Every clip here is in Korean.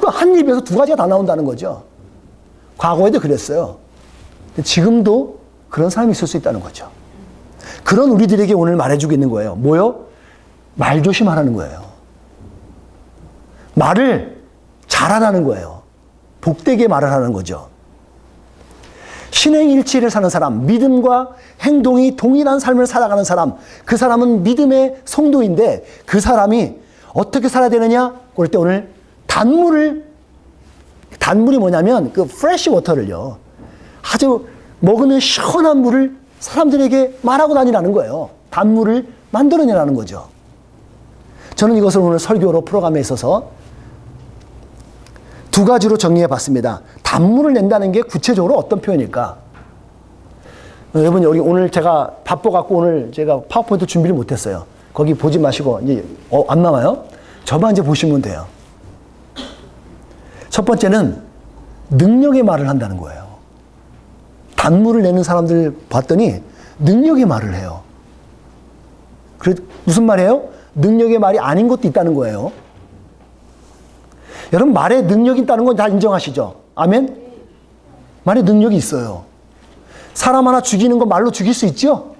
한 입에서 두 가지가 다 나온다는 거죠. 과거에도 그랬어요. 지금도 그런 사람이 있을 수 있다는 거죠. 그런 우리들에게 오늘 말해주고 있는 거예요. 뭐요? 말 조심하라는 거예요. 말을 잘하라는 거예요. 복되게 말을 하는 거죠. 신행일치를 사는 사람, 믿음과 행동이 동일한 삶을 살아가는 사람, 그 사람은 믿음의 성도인데 그 사람이 어떻게 살아야 되느냐? 그럴 때 오늘 단물이 뭐냐면 그 프레시 워터를요. 아주 먹으면 시원한 물을 사람들에게 말하고 다니라는 거예요. 단물을 만들어내라는 거죠. 저는 이것을 오늘 설교로 프로그램에 있어서 두 가지로 정리해 봤습니다. 단물을 낸다는 게 구체적으로 어떤 표현일까? 여러분, 여기 오늘 제가 바빠갖고 오늘 제가 파워포인트 준비를 못했어요. 거기 보지 마시고, 이제, 안 나와요? 저만 이제 보시면 돼요. 첫 번째는 능력의 말을 한다는 거예요. 단물을 내는 사람들 봤더니 능력의 말을 해요. 그래, 무슨 말이에요? 능력의 말이 아닌 것도 있다는 거예요. 여러분, 말에 능력이 있다는 건 다 인정하시죠? 아멘? 말에 능력이 있어요. 사람 하나 죽이는 거 말로 죽일 수 있죠?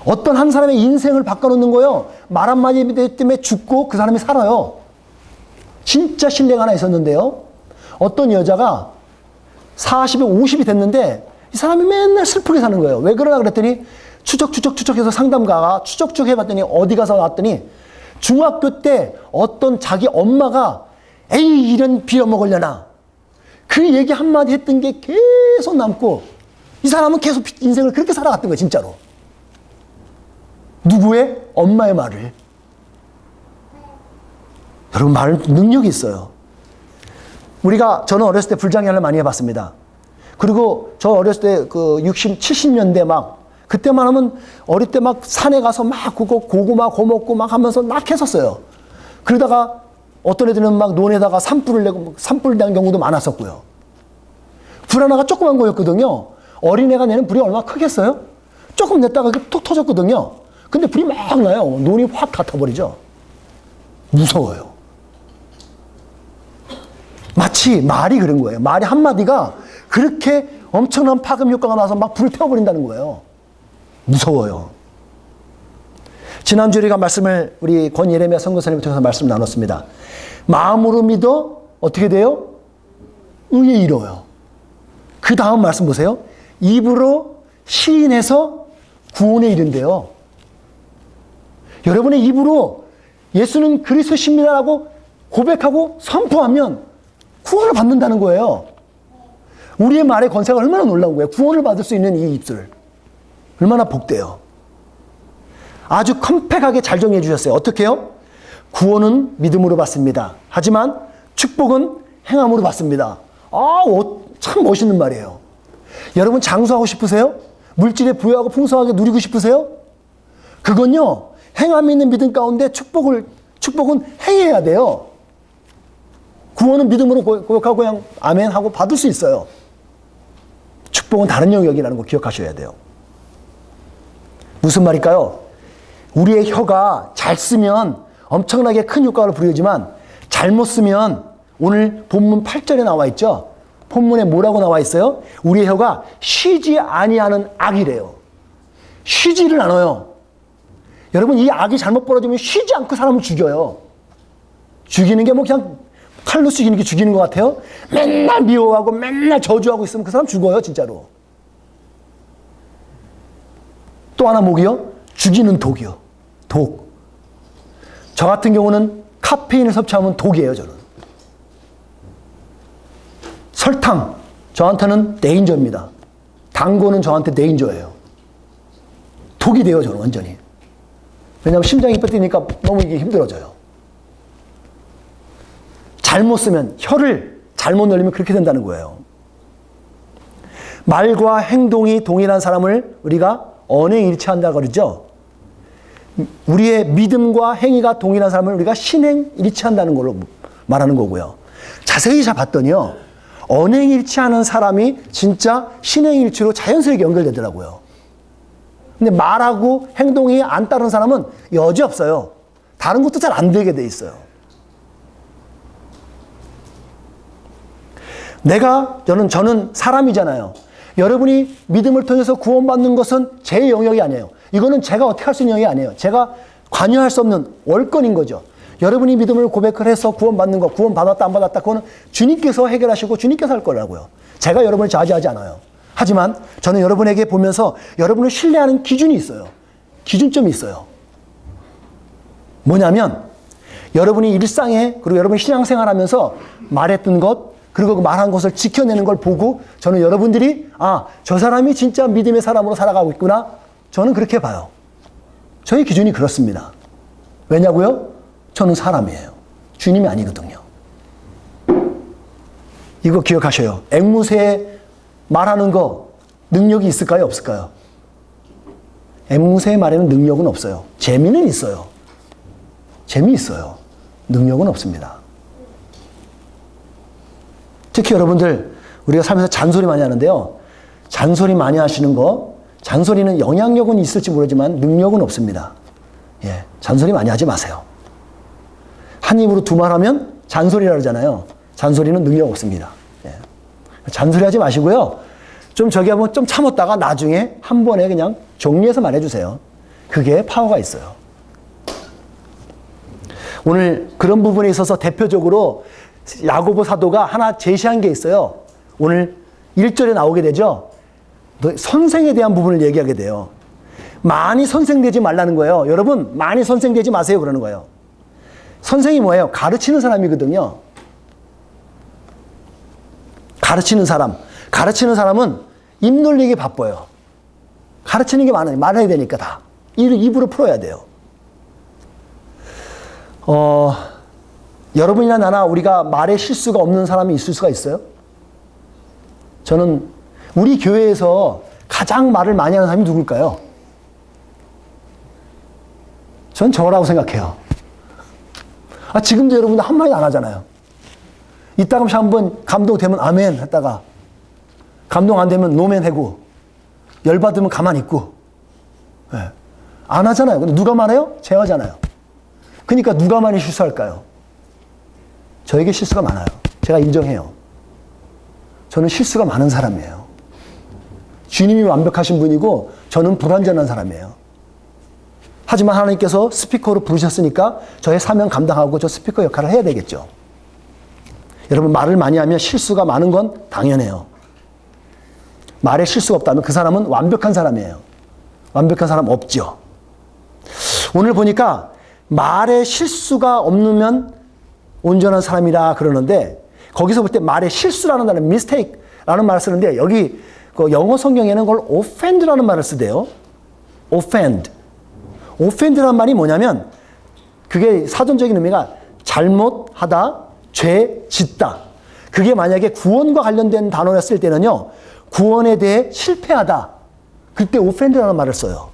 어떤 한 사람의 인생을 바꿔놓는 거예요. 말 한마디 때문에 죽고 그 사람이 살아요. 진짜 신뢰가 하나 있었는데요. 어떤 여자가 40에 50이 됐는데 이 사람이 맨날 슬프게 사는 거예요. 왜 그러나 그랬더니 추적해서 상담가가 추적 해봤더니 어디 가서 나왔더니 중학교 때 어떤 자기 엄마가 에이 이런 빌어먹으려나 그 얘기 한마디 했던 게 계속 남고 이 사람은 계속 인생을 그렇게 살아갔던 거예요. 진짜로. 누구의? 엄마의 말을. 여러분, 말 능력이 있어요. 저는 어렸을 때 불장난을 많이 해봤습니다. 그리고 저 어렸을 때 그 60, 70년대 그때만 하면 어릴 때 산에 가서 고구마 고먹고 하면서 했었어요. 그러다가 어떤 애들은 논에다가 산불을 낸 경우도 많았었고요. 불 하나가 조그만 거였거든요. 어린애가 내는 불이 얼마나 크겠어요? 조금 냈다가 톡 터졌거든요. 근데 불이 막 나요. 논이 확 같아버리죠. 무서워요. 마치 말이 그런 거예요. 말이 한마디가 그렇게 엄청난 파급 효과가 나서 불을 태워버린다는 거예요. 무서워요. 지난주에 우리가 우리 권 예레미야 선교사님을 통해서 말씀 나눴습니다. 마음으로 믿어 어떻게 돼요? 의에 이뤄요. 그 다음 말씀 보세요. 입으로 시인해서 구원에 이른대요. 여러분의 입으로 예수는 그리스도십니다라고 고백하고 선포하면 구원을 받는다는 거예요. 우리의 말의 권세가 얼마나 놀라운 거예요. 구원을 받을 수 있는 이 입술. 얼마나 복돼요. 아주 컴팩하게 잘 정리해 주셨어요. 어떻게 해요? 구원은 믿음으로 받습니다. 하지만 축복은 행함으로 받습니다. 참 멋있는 말이에요. 여러분 장수하고 싶으세요? 물질에 부유하고 풍성하게 누리고 싶으세요? 그건요. 행함이 있는 믿음 가운데 축복은 행해야 돼요. 구원은 믿음으로 고백하고 그냥 아멘 하고 받을 수 있어요. 축복은 다른 영역이라는 거 기억하셔야 돼요. 무슨 말일까요? 우리의 혀가 잘 쓰면 엄청나게 큰 효과를 부르지만 잘못 쓰면 오늘 본문 8절에 나와 있죠. 본문에 뭐라고 나와 있어요? 우리의 혀가 쉬지 아니하는 악이래요. 쉬지를 않아요. 여러분, 이 악이 잘못 벌어지면 쉬지 않고 사람을 죽여요. 죽이는 게 그냥 칼로 죽이는 게 죽이는 것 같아요? 맨날 미워하고 맨날 저주하고 있으면 그 사람 죽어요, 진짜로. 또 하나 뭐기요? 죽이는 독이요. 독. 저 같은 경우는 카페인을 섭취하면 독이에요, 저는. 설탕, 저한테는 데인저입니다. 당고는 저한테 데인저예요. 독이 돼요, 저는 완전히. 왜냐하면 심장이 뺏기니까 너무 이게 힘들어져요. 잘못 쓰면, 혀를 잘못 놀리면 그렇게 된다는 거예요. 말과 행동이 동일한 사람을 우리가 언행일치한다고 그러죠. 우리의 믿음과 행위가 동일한 사람을 우리가 신행일치한다는 걸로 말하는 거고요. 자세히 봤더니요. 언행일치하는 사람이 진짜 신행일치로 자연스럽게 연결되더라고요. 근데 말하고 행동이 안 따른 사람은 여지없어요. 다른 것도 잘 안 되게 돼 있어요. 저는 사람이잖아요. 여러분이 믿음을 통해서 구원받는 것은 제 영역이 아니에요. 이거는 제가 어떻게 할 수 있는 영역이 아니에요. 제가 관여할 수 없는 월권인 거죠. 여러분이 믿음을 고백을 해서 구원받는 거, 구원받았다 안 받았다, 그거는 주님께서 해결하시고 주님께서 할 거라고요. 제가 여러분을 자제하지 않아요. 하지만 저는 여러분에게 보면서 여러분을 신뢰하는 기준이 있어요. 기준점이 있어요. 뭐냐면 여러분이 일상에, 그리고 여러분이 신앙생활하면서 말했던 것, 그리고 그 말한 것을 지켜내는 걸 보고 저는 여러분들이 저 사람이 진짜 믿음의 사람으로 살아가고 있구나, 저는 그렇게 봐요. 저의 기준이 그렇습니다. 왜냐고요? 저는 사람이에요. 주님이 아니거든요. 이거 기억하셔요. 앵무새 말하는 거 능력이 있을까요? 없을까요? 앵무새의 말에는 능력은 없어요. 재미는 있어요. 재미있어요. 능력은 없습니다. 특히 여러분들, 우리가 살면서 잔소리 많이 하는데요. 잔소리 많이 하시는 거, 잔소리는 영향력은 있을지 모르지만 능력은 없습니다. 예, 잔소리 많이 하지 마세요. 한 입으로 두 말 하면 잔소리라 그러잖아요. 잔소리는 능력 없습니다. 예. 잔소리 하지 마시고요. 좀 한번 좀 참았다가 나중에 한 번에 그냥 정리해서 말해주세요. 그게 파워가 있어요. 오늘 그런 부분에 있어서 대표적으로 야고보 사도가 하나 제시한 게 있어요. 오늘 1절에 나오게 되죠. 선생에 대한 부분을 얘기하게 돼요. 많이 선생되지 말라는 거예요. 여러분, 많이 선생되지 마세요 그러는 거예요. 선생이 뭐예요? 가르치는 사람이거든요. 가르치는 사람. 가르치는 사람은 입 놀리기 바빠요. 가르치는 게 많아요. 말해야 되니까 다. 입으로 풀어야 돼요. 여러분이나 나나 우리가 말에 실수가 없는 사람이 있을 수가 있어요? 저는 우리 교회에서 가장 말을 많이 하는 사람이 누굴까요? 전 저라고 생각해요. 지금도 여러분들 한마디 안 하잖아요. 이따가 한번 감동되면 아멘 했다가 감동 안 되면 노멘 하고 열받으면 가만히 있고. 네. 안 하잖아요. 근데 누가 말해요? 제어잖아요. 그러니까 누가 많이 실수할까요? 저에게 실수가 많아요. 제가 인정해요. 저는 실수가 많은 사람이에요. 주님이 완벽하신 분이고 저는 불완전한 사람이에요. 하지만 하나님께서 스피커로 부르셨으니까 저의 사명 감당하고 저 스피커 역할을 해야 되겠죠. 여러분, 말을 많이 하면 실수가 많은 건 당연해요. 말에 실수가 없다면 그 사람은 완벽한 사람이에요. 완벽한 사람 없죠. 오늘 보니까 말에 실수가 없으면 온전한 사람이라 그러는데, 거기서 볼 때 말에 실수라는 단어, mistake라는 말을 쓰는데, 여기 그 영어 성경에는 그걸 offend라는 말을 쓰대요. offend. offend라는 말이 뭐냐면, 그게 사전적인 의미가 잘못하다, 죄 짓다. 그게 만약에 구원과 관련된 단어였을 때는요, 구원에 대해 실패하다. 그때 offend라는 말을 써요.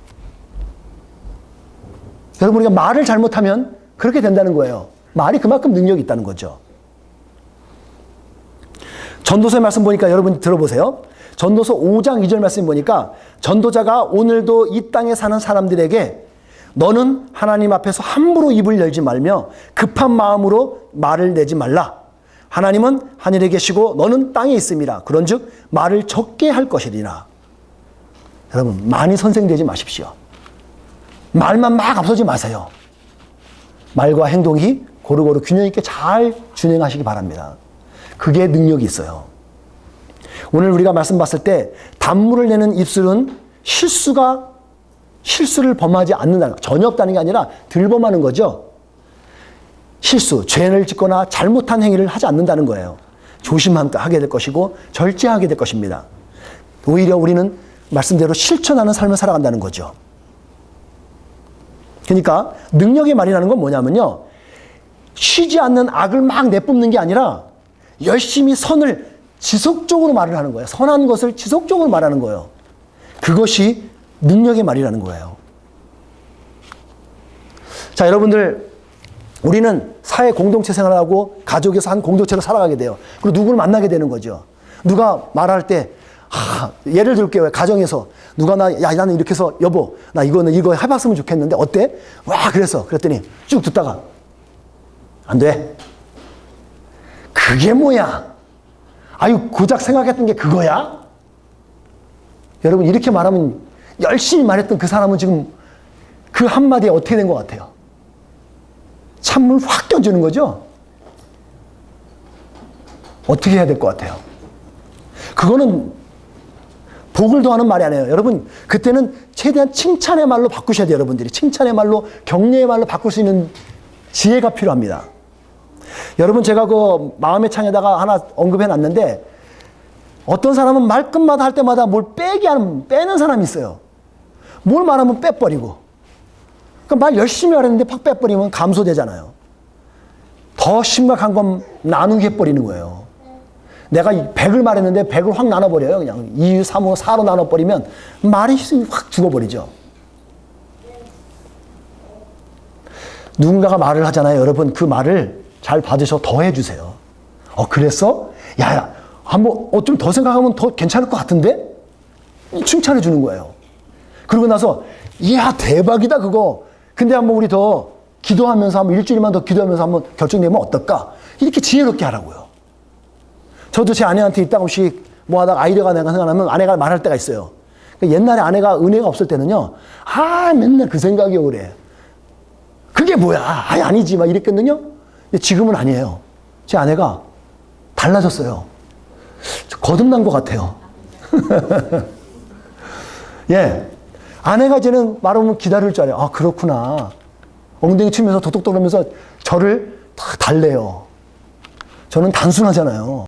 여러분, 우리가 말을 잘못하면 그렇게 된다는 거예요. 말이 그만큼 능력이 있다는 거죠. 전도서의 말씀 보니까 여러분 들어보세요. 전도서 5장 2절 말씀 보니까 전도자가 오늘도 이 땅에 사는 사람들에게 너는 하나님 앞에서 함부로 입을 열지 말며 급한 마음으로 말을 내지 말라. 하나님은 하늘에 계시고 너는 땅에 있음이라. 그런즉 말을 적게 할 것이리라. 여러분, 많이 선생되지 마십시오. 말만 막 앞서지 마세요. 말과 행동이 고루고루 균형 있게 잘 준행하시기 바랍니다. 그게 능력이 있어요. 오늘 우리가 말씀 봤을 때 단물을 내는 입술은 실수를 범하지 않는다는 거, 전혀 없다는 게 아니라 덜 범하는 거죠. 실수, 죄를 짓거나 잘못한 행위를 하지 않는다는 거예요. 조심하게 될 것이고 절제하게 될 것입니다. 오히려 우리는 말씀대로 실천하는 삶을 살아간다는 거죠. 그러니까 능력의 말이라는 건 뭐냐면요, 쉬지 않는 악을 막 내뿜는 게 아니라 열심히 선을 지속적으로 말을 하는 거예요. 선한 것을 지속적으로 말하는 거예요. 그것이 능력의 말이라는 거예요. 자, 여러분들, 우리는 사회 공동체 생활을 하고 가족에서 한 공동체로 살아가게 돼요. 그리고 누구를 만나게 되는 거죠. 누가 말할 때, 예를 들게요. 가정에서 누가 나는 이렇게 해서 여보, 나 이거 해봤으면 좋겠는데 어때? 와, 그랬더니 쭉 듣다가 안 돼. 그게 뭐야? 아유, 고작 생각했던 게 그거야? 여러분, 이렇게 말하면 열심히 말했던 그 사람은 지금 그 한마디에 어떻게 된 것 같아요? 찬물 확 껴주는 거죠? 어떻게 해야 될 것 같아요? 그거는 복을 더하는 말이 아니에요. 여러분, 그때는 최대한 칭찬의 말로 바꾸셔야 돼요, 여러분들이. 칭찬의 말로, 격려의 말로 바꿀 수 있는 지혜가 필요합니다. 여러분, 제가 그 마음의 창에다가 하나 언급해 놨는데, 어떤 사람은 말끝마다 할 때마다 뭘 빼는 사람이 있어요. 뭘 말하면 빼버리고. 그러니까 말 열심히 하려는데 팍 빼버리면 감소되잖아요. 더 심각한 건 나누게 해버리는 거예요. 내가 100을 말했는데 100을 확 나눠버려요. 그냥 2, 3, 4로 나눠버리면 말이 확 죽어버리죠. 누군가가 말을 하잖아요. 여러분, 그 말을 잘 받으셔 더 해주세요. 그랬어? 야, 한번 좀 더 생각하면 더 괜찮을 것 같은데? 칭찬해 주는 거예요. 그러고 나서 이야, 대박이다 그거. 근데 한번 우리 더 기도하면서 한번 일주일만 더 기도하면서 한번 결정되면 어떨까? 이렇게 지혜롭게 하라고요. 저도 제 아내한테 이따금씩 뭐 하다가 아이디어가 내가 생각나면 아내가 말할 때가 있어요. 옛날에 아내가 은혜가 없을 때는요, 맨날 그 생각이 오래. 그게 뭐야? 아니지. 막 이랬거든요. 근데 지금은 아니에요. 제 아내가 달라졌어요. 거듭난 것 같아요. 예. 아내가 이제는 말하면 기다릴 줄 알아요. 그렇구나. 엉덩이 치면서 도둑도둑 하면서 저를 다 달래요. 저는 단순하잖아요.